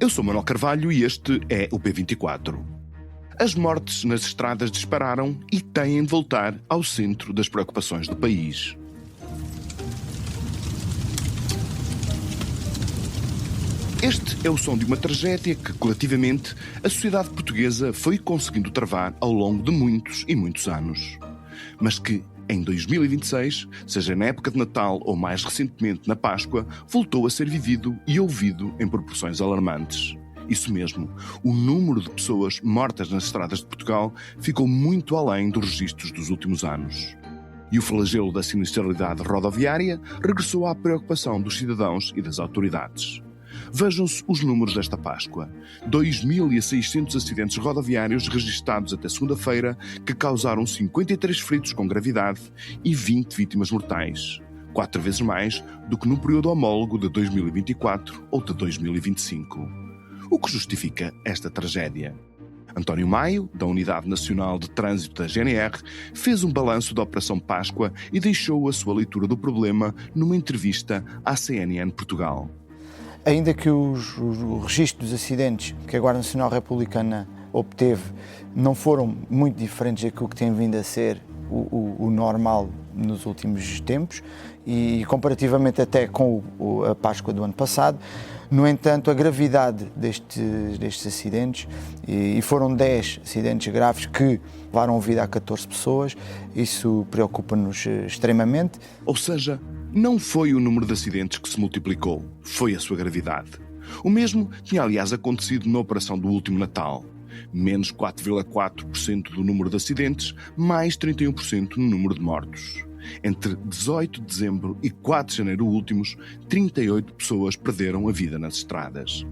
Eu sou Manuel Carvalho e este é o P24. As mortes nas estradas dispararam e têm de voltar ao centro das preocupações do país. Este é o som de uma tragédia que, coletivamente, a sociedade portuguesa foi conseguindo travar ao longo de muitos e muitos anos. Mas que, em 2026, seja na época de Natal ou mais recentemente na Páscoa, voltou a ser vivido e ouvido em proporções alarmantes. Isso mesmo, o número de pessoas mortas nas estradas de Portugal ficou muito além dos registros dos últimos anos. E o flagelo da sinistralidade rodoviária regressou à preocupação dos cidadãos e das autoridades. Vejam-se os números desta Páscoa. 2.600 acidentes rodoviários registados até segunda-feira, que causaram 53 feridos com gravidade e 20 vítimas mortais. 4 vezes mais do que no período homólogo de 2024 ou de 2025. O que justifica esta tragédia? António Maio, da Unidade Nacional de Trânsito da GNR, fez um balanço da Operação Páscoa e deixou a sua leitura do problema numa entrevista à CNN Portugal. Ainda que o registro dos acidentes que a Guarda Nacional Republicana obteve não foram muito diferentes daquilo que tem vindo a ser o normal nos últimos tempos e comparativamente até com a Páscoa do ano passado, no entanto, a gravidade destes acidentes, e foram 10 acidentes graves que levaram a vida a 14 pessoas, isso preocupa-nos extremamente. Ou seja, não foi o número de acidentes que se multiplicou, foi a sua gravidade. O mesmo tinha, aliás, acontecido na operação do último Natal. Menos 4,4% do número de acidentes, mais 31% no número de mortos. Entre 18 de dezembro e 4 de janeiro últimos, 38 pessoas perderam a vida nas estradas.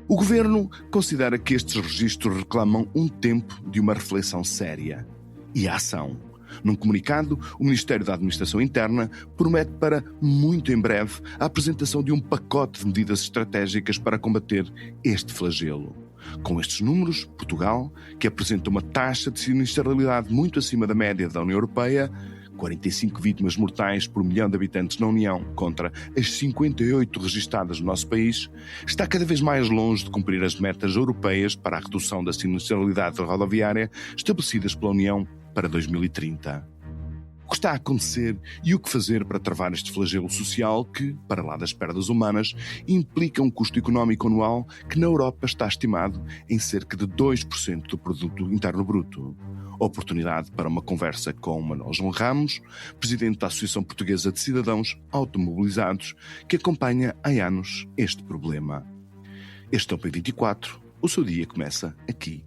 O Governo considera que estes registros reclamam um tempo de uma reflexão séria e ação. Num comunicado, o Ministério da Administração Interna promete para muito em breve a apresentação de um pacote de medidas estratégicas para combater este flagelo. Com estes números, Portugal, que apresenta uma taxa de sinistralidade muito acima da média da União Europeia, 45 vítimas mortais por milhão de habitantes na União contra as 58 registadas no nosso país, está cada vez mais longe de cumprir as metas europeias para a redução da sinistralidade rodoviária estabelecidas pela União para 2030. O que está a acontecer e o que fazer para travar este flagelo social que, para lá das perdas humanas, implica um custo económico anual que na Europa está estimado em cerca de 2% do produto interno bruto. Oportunidade para uma conversa com Manuel João Ramos, presidente da Associação Portuguesa de Cidadãos Automobilizados, que acompanha há anos este problema. Este é o P24, o seu dia começa aqui.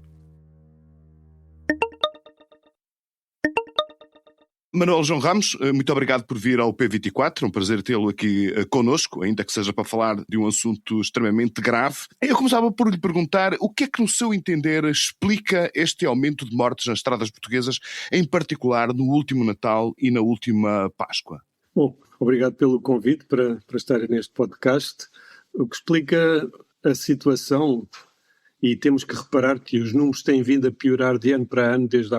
Manuel João Ramos, muito obrigado por vir ao P24, é um prazer tê-lo aqui connosco, ainda que seja para falar de um assunto extremamente grave. Eu começava por lhe perguntar o que é que, no seu entender, explica este aumento de mortes nas estradas portuguesas, em particular no último Natal e na última Páscoa? Bom, obrigado pelo convite para estar neste podcast. O que explica a situação, e temos que reparar que os números têm vindo a piorar de ano para ano desde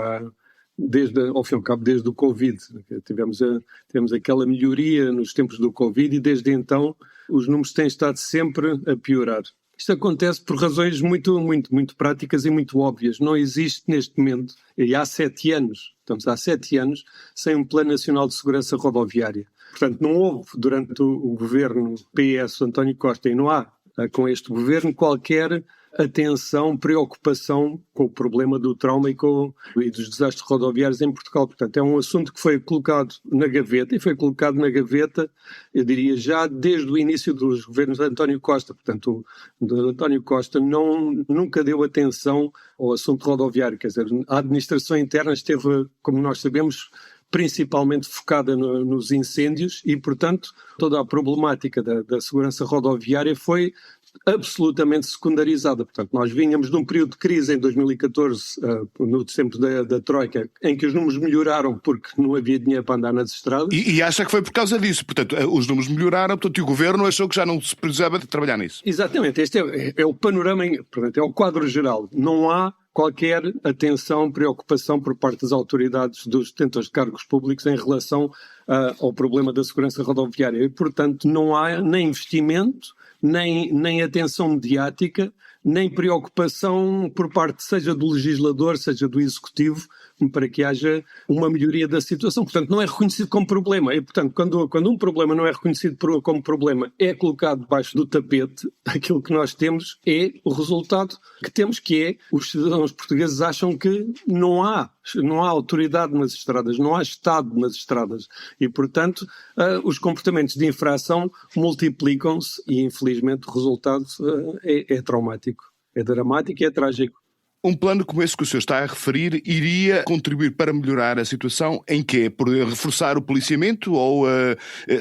ao fim e ao cabo, desde o Covid. Tivemos aquela melhoria nos tempos do Covid e desde então os números têm estado sempre a piorar. Isto acontece por razões muito práticas e muito óbvias. Não existe neste momento, e há 7 anos, estamos há 7 anos, sem um Plano Nacional de Segurança Rodoviária. Portanto, não houve durante o governo PS António Costa e não há com este governo qualquer atenção, preocupação com o problema do trauma e dos desastres rodoviários em Portugal. Portanto, é um assunto que foi colocado na gaveta, e foi colocado na gaveta, eu diria, já desde o início dos governos de António Costa. Portanto, António Costa nunca deu atenção ao assunto rodoviário. Quer dizer, a administração interna esteve, como nós sabemos, principalmente focada nos incêndios e, portanto, toda a problemática da segurança rodoviária foi absolutamente secundarizada. Portanto, nós vínhamos de um período de crise em 2014, no tempo da Troika, em que os números melhoraram porque não havia dinheiro para andar nas estradas. E acha que foi por causa disso? Portanto, os números melhoraram, portanto, e o Governo achou que já não se precisava de trabalhar nisso? Exatamente. Este é o panorama, portanto, é o quadro geral. Não há qualquer atenção, preocupação por parte das autoridades dos detentores de cargos públicos em relação ao problema da segurança rodoviária. E, portanto, não há nem investimento, nem atenção mediática, nem preocupação por parte seja do legislador, seja do executivo, para que haja uma melhoria da situação. Portanto, não é reconhecido como problema. E, portanto, quando um problema não é reconhecido como problema, é colocado debaixo do tapete, aquilo que nós temos é o resultado que temos, que é os cidadãos portugueses acham que não há autoridade nas estradas, não há Estado nas estradas. E, portanto, os comportamentos de infração multiplicam-se e, infelizmente, o resultado é traumático. É dramático e é trágico. Um plano como esse que o senhor está a referir iria contribuir para melhorar a situação em quê? Por reforçar o policiamento ou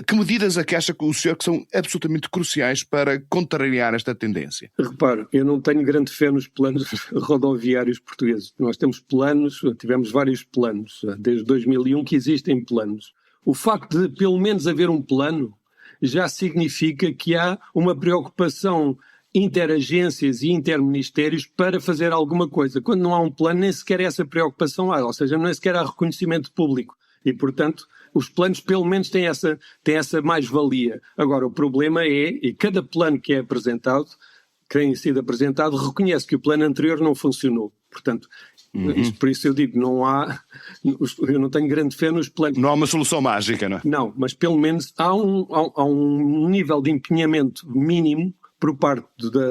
que medidas é que acha que o senhor que são absolutamente cruciais para contrariar esta tendência? Repare, eu não tenho grande fé nos planos rodoviários portugueses. Nós temos planos, tivemos vários planos, desde 2001 que existem planos. O facto de pelo menos haver um plano já significa que há uma preocupação interagências e interministérios para fazer alguma coisa. Quando não há um plano, nem sequer essa preocupação há, ou seja, nem sequer há reconhecimento público. E, portanto, os planos pelo menos têm essa mais-valia. Agora, o problema é, e cada plano que é apresentado, que tem sido apresentado, reconhece que o plano anterior não funcionou. Portanto, por isso eu digo, eu não tenho grande fé nos planos. Não há uma solução mágica, não é? Não, mas pelo menos há um nível de empenhamento mínimo por parte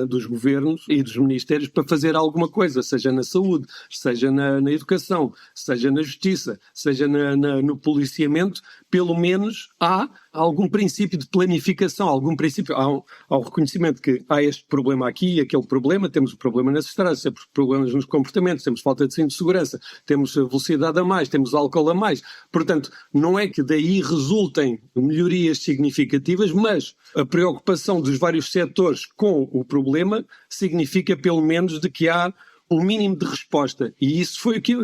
dos governos e dos ministérios para fazer alguma coisa, seja na saúde, seja na educação, seja na justiça, seja no policiamento, pelo menos há algum princípio de planificação, algum princípio, há um reconhecimento que há este problema aqui e aquele problema, temos o problema nas estradas, temos problemas nos comportamentos, temos falta de cinto de segurança, temos velocidade a mais, temos álcool a mais. Portanto, não é que daí resultem melhorias significativas, mas a preocupação dos vários setores com o problema significa pelo menos de que há um mínimo de resposta. E isso foi o que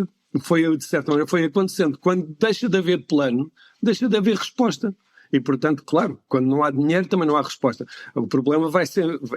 de certa maneira foi acontecendo. Quando deixa de haver plano, deixa de haver resposta. E, portanto, claro, quando não há dinheiro também não há resposta. O problema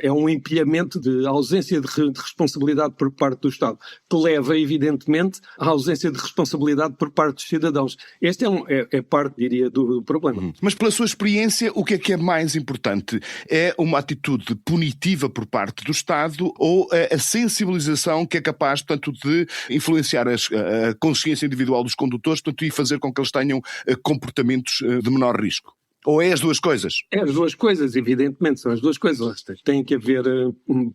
é um empilhamento de ausência de responsabilidade por parte do Estado, que leva, evidentemente, à ausência de responsabilidade por parte dos cidadãos. Este é parte, diria, do problema. Mas pela sua experiência, o que é mais importante? É uma atitude punitiva por parte do Estado ou a sensibilização que é capaz, portanto, de influenciar a consciência individual dos condutores, portanto, e fazer com que eles tenham comportamentos de menor risco? Ou é as duas coisas? É as duas coisas, evidentemente, são as duas coisas. Tem que haver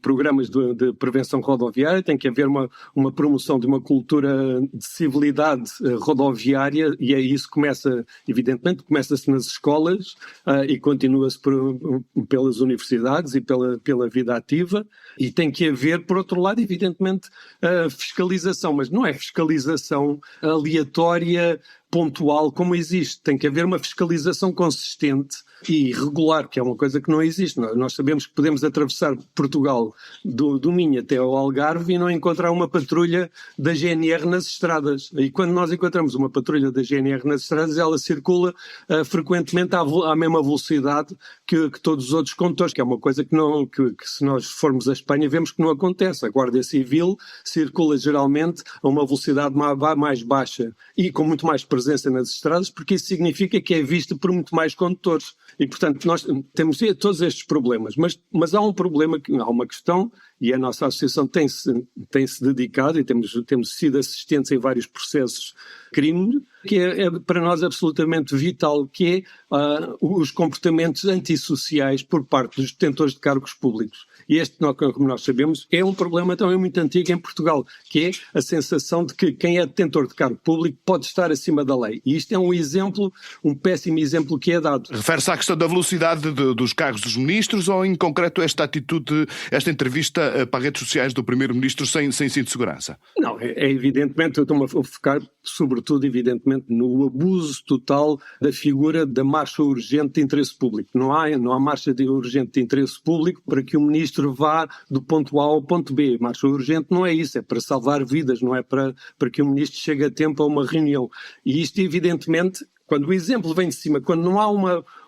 programas de prevenção rodoviária, tem que haver uma promoção de uma cultura de civilidade rodoviária e aí isso evidentemente, começa-se nas escolas e continua-se pelas universidades e pela vida ativa e tem que haver, por outro lado, evidentemente, fiscalização, mas não é fiscalização aleatória, pontual como existe. Tem que haver uma fiscalização consistente e regular, que é uma coisa que não existe. Nós sabemos que podemos atravessar Portugal do Minho até ao Algarve e não encontrar uma patrulha da GNR nas estradas. E quando nós encontramos uma patrulha da GNR nas estradas, ela circula frequentemente à mesma velocidade que todos os outros condutores, que é uma coisa que se nós formos à Espanha vemos que não acontece. A Guarda Civil circula geralmente a uma velocidade mais baixa e com muito mais presença nas estradas, porque isso significa que é visto por muito mais condutores. E, portanto, nós temos todos estes problemas, mas há um problema, há uma questão, e a nossa associação tem-se dedicado, e temos sido assistentes em vários processos de crime, que é para nós absolutamente vital, que é os comportamentos antissociais por parte dos detentores de cargos públicos. E este, como nós sabemos, é um problema também muito antigo em Portugal, que é a sensação de que quem é detentor de cargo público pode estar acima da lei. E isto é um péssimo exemplo que é dado. Refere-se à questão da velocidade dos carros dos ministros ou, em concreto, esta atitude, esta entrevista para redes sociais do primeiro-ministro sem cinto de segurança? Não, evidentemente, eu estou-me a focar, sobretudo, evidentemente, no abuso total da figura da marcha urgente de interesse público. Não há marcha urgente de interesse público para que o ministro vá do ponto A ao ponto B. Marcha urgente não é isso, é para salvar vidas, não é para que o ministro chegue a tempo a uma reunião. E isto, evidentemente, quando o exemplo vem de cima, quando não há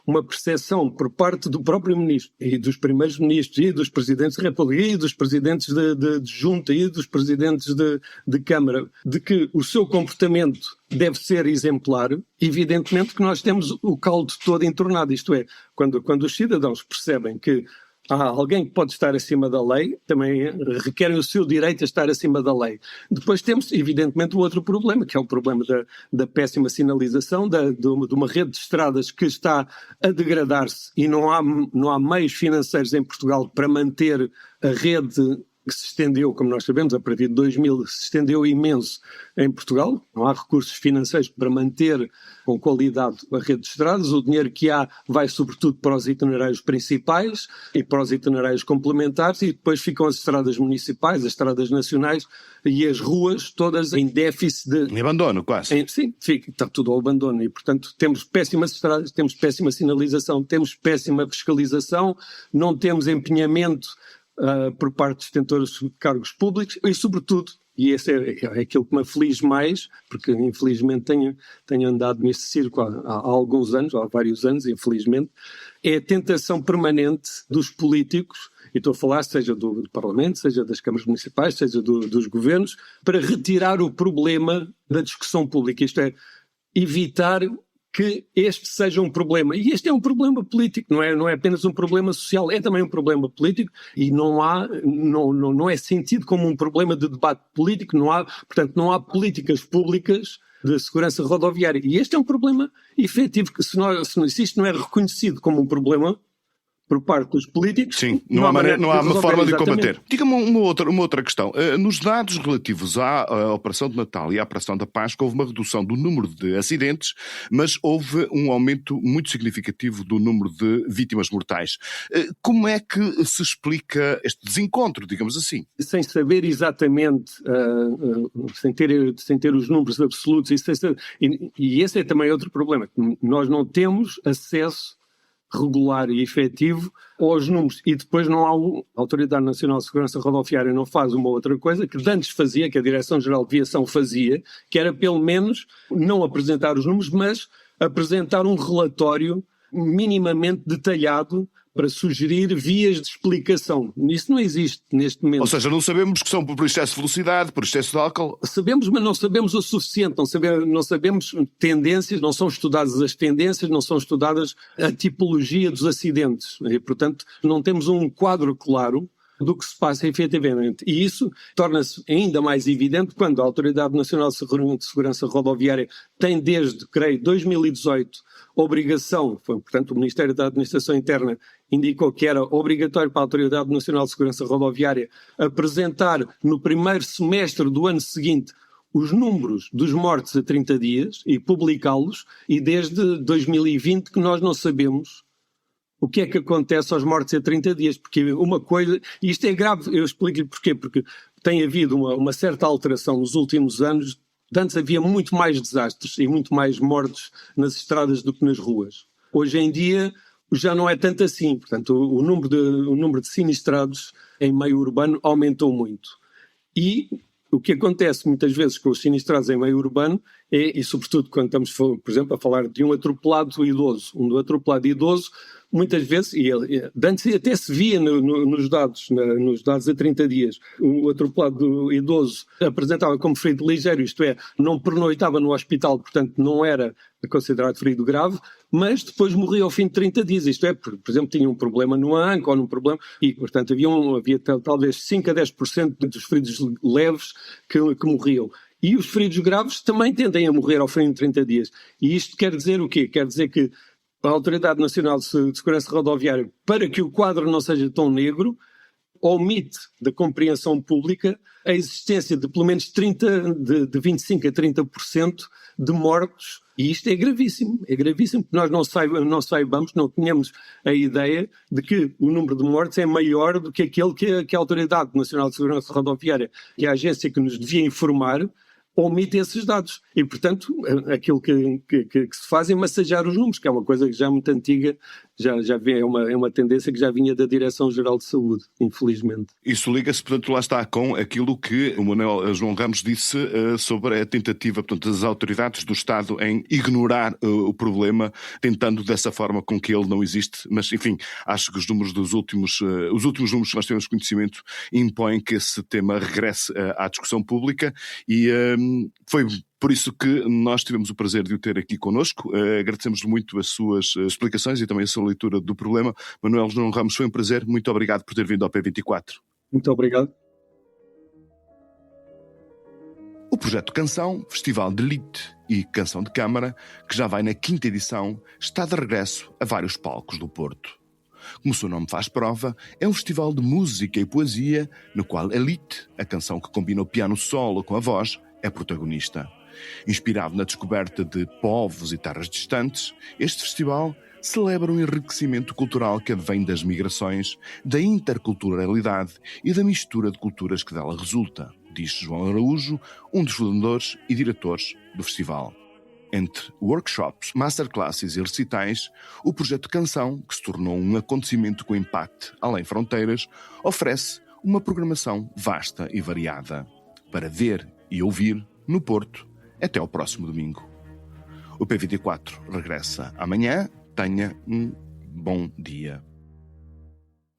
uma percepção por parte do próprio ministro e dos primeiros ministros e dos presidentes da República e dos presidentes de junta e dos presidentes de Câmara de que o seu comportamento deve ser exemplar, evidentemente que nós temos o caldo todo entornado. Isto é, quando os cidadãos percebem que há alguém que pode estar acima da lei, também requerem o seu direito a estar acima da lei. Depois temos, evidentemente, o outro problema, que é o problema da péssima sinalização, de uma rede de estradas que está a degradar-se e não há meios financeiros em Portugal para manter a rede que se estendeu, como nós sabemos, a partir de 2000, se estendeu imenso em Portugal. Não há recursos financeiros para manter com qualidade a rede de estradas. O dinheiro que há vai sobretudo para os itinerários principais e para os itinerários complementares, e depois ficam as estradas municipais, as estradas nacionais e as ruas todas em déficit de... Em abandono, quase. Sim, está tudo ao abandono e, portanto, temos péssimas estradas, temos péssima sinalização, temos péssima fiscalização, não temos empenhamento por parte dos detentores de cargos públicos e, sobretudo, e esse é aquilo que me aflige mais, porque infelizmente tenho andado neste círculo há alguns anos, há vários anos, infelizmente, é a tentação permanente dos políticos, e estou a falar seja do Parlamento, seja das câmaras municipais, seja dos governos, para retirar o problema da discussão pública, isto é, evitar que este seja um problema. E este é um problema político, não é apenas um problema social, é também um problema político e não é sentido como um problema de debate político, portanto, não há políticas públicas de segurança rodoviária. E este é um problema efetivo, que se isto não é reconhecido como um problema por parte dos políticos... Sim, não há uma forma de combater. Diga-me uma outra questão. Nos dados relativos à Operação de Natal e à Operação da Páscoa, houve uma redução do número de acidentes, mas houve um aumento muito significativo do número de vítimas mortais. Como é que se explica este desencontro, digamos assim? Sem saber exatamente, sem ter os números absolutos, e esse é também outro problema. Nós não temos acesso regular e efetivo aos números, e depois não há a Autoridade Nacional de Segurança Rodoviária não faz uma outra coisa que antes fazia, que a Direção-Geral de Viação fazia, que era pelo menos não apresentar os números, mas apresentar um relatório minimamente detalhado para sugerir vias de explicação. Isso não existe neste momento. Ou seja, não sabemos que são por excesso de velocidade, por excesso de álcool? Sabemos, mas não sabemos o suficiente, não sabemos tendências, não são estudadas as tendências, não são estudadas a tipologia dos acidentes. E, portanto, não temos um quadro claro do que se passa efetivamente. E isso torna-se ainda mais evidente quando a Autoridade Nacional de Segurança Rodoviária tem desde, creio, 2018, obrigação, portanto o Ministério da Administração Interna indicou que era obrigatório para a Autoridade Nacional de Segurança Rodoviária apresentar no primeiro semestre do ano seguinte os números dos mortos a 30 dias e publicá-los, e desde 2020 que nós não sabemos o que é que acontece aos mortos a 30 dias, porque uma coisa, e isto é grave, eu explico-lhe porquê, porque tem havido uma certa alteração nos últimos anos. Antes havia muito mais desastres e muito mais mortes nas estradas do que nas ruas. Hoje em dia já não é tanto assim, portanto o número de sinistrados em meio urbano aumentou muito. E o que acontece muitas vezes com os sinistrados em meio urbano é, e sobretudo quando estamos, por exemplo, a falar de um atropelado idoso, muitas vezes, e antes até se via nos dados a 30 dias, o atropelado idoso apresentava como ferido ligeiro, isto é, não pernoitava no hospital, portanto não era considerado ferido grave, mas depois morria ao fim de 30 dias, isto é, por exemplo, tinha um problema no anca ou num problema, e portanto havia talvez 5 a 10% dos feridos leves que morriam. E os feridos graves também tendem a morrer ao fim de 30 dias. E isto quer dizer o quê? Quer dizer que a Autoridade Nacional de Segurança Rodoviária, para que o quadro não seja tão negro, omite da compreensão pública a existência de pelo menos de 25% a 30% de mortos. E isto é gravíssimo, porque nós não saibamos, não tenhamos a ideia de que o número de mortes é maior do que aquele que a Autoridade Nacional de Segurança Rodoviária, que é a agência que nos devia informar, omite esses dados. E, portanto, aquilo que se faz é massagear os números, que é uma coisa que já é muito antiga, é uma tendência que já vinha da Direção-Geral de Saúde, infelizmente. Isso liga-se, portanto, lá está, com aquilo que o Manuel João Ramos disse sobre a tentativa, portanto, das autoridades do Estado em ignorar o problema, tentando dessa forma com que ele não existe. Mas, enfim, acho que os últimos números que nós temos conhecimento impõem que esse tema regresse à discussão pública e foi Por isso que nós tivemos o prazer de o ter aqui connosco. Agradecemos-lhe muito as suas explicações e também a sua leitura do problema. Manuel João Ramos, foi um prazer. Muito obrigado por ter vindo ao P24. Muito obrigado. O projeto Canção, Festival de Elite e Canção de Câmara, que já vai na 5ª edição, está de regresso a vários palcos do Porto. Como o seu nome faz prova, é um festival de música e poesia no qual Elite, a canção que combina o piano solo com a voz, é protagonista. Inspirado na descoberta de povos e terras distantes, este festival celebra um enriquecimento cultural que advém das migrações, da interculturalidade e da mistura de culturas que dela resulta, diz João Araújo, um dos fundadores e diretores do festival. Entre workshops, masterclasses e recitais, o projeto Canção, que se tornou um acontecimento com impacto além fronteiras, oferece uma programação vasta e variada para ver e ouvir no Porto até ao próximo domingo. O P24 regressa amanhã. Tenha um bom dia.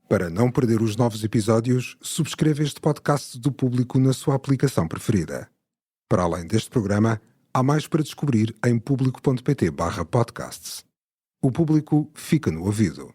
Para não perder os novos episódios, subscreva este podcast do Público na sua aplicação preferida. Para além deste programa, há mais para descobrir em público.pt/podcasts. O Público fica no ouvido.